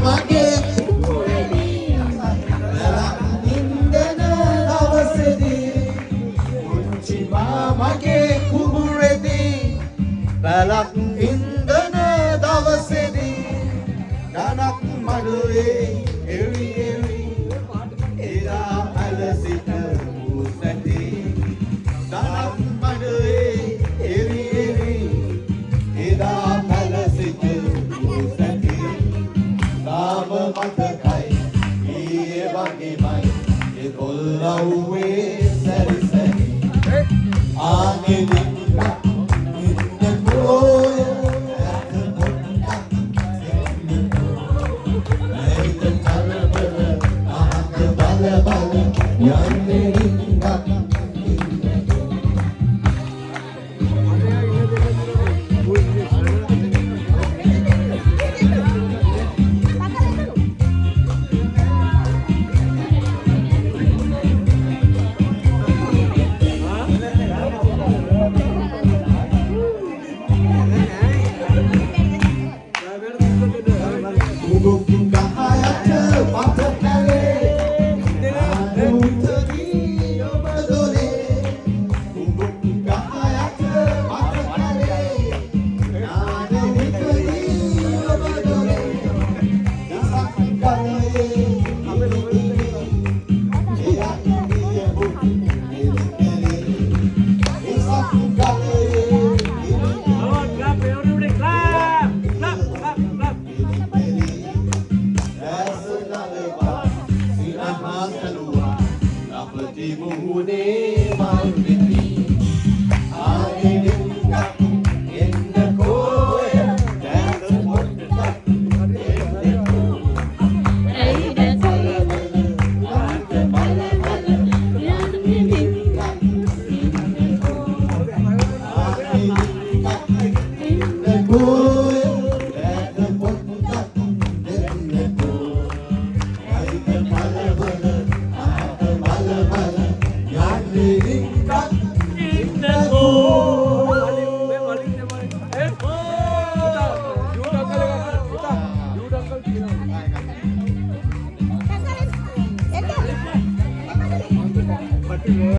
මගේ කුඹුරේදී පැලක් ඉන්දන දවසේදී පුංචි මාමගේ කුඹුරේදී පැලක් ඉන්දන දවසේදී ධනක් මඩුවේ එවි එවි එදා අලසිත මුසැටි ධනක් මඩුවේ එවි එවි එදා අලසිත මුසැටි නාම මතකයි ඊයේ වගේමයි ඒ කොල්ලව්වේ සැරි සැරි ආනේ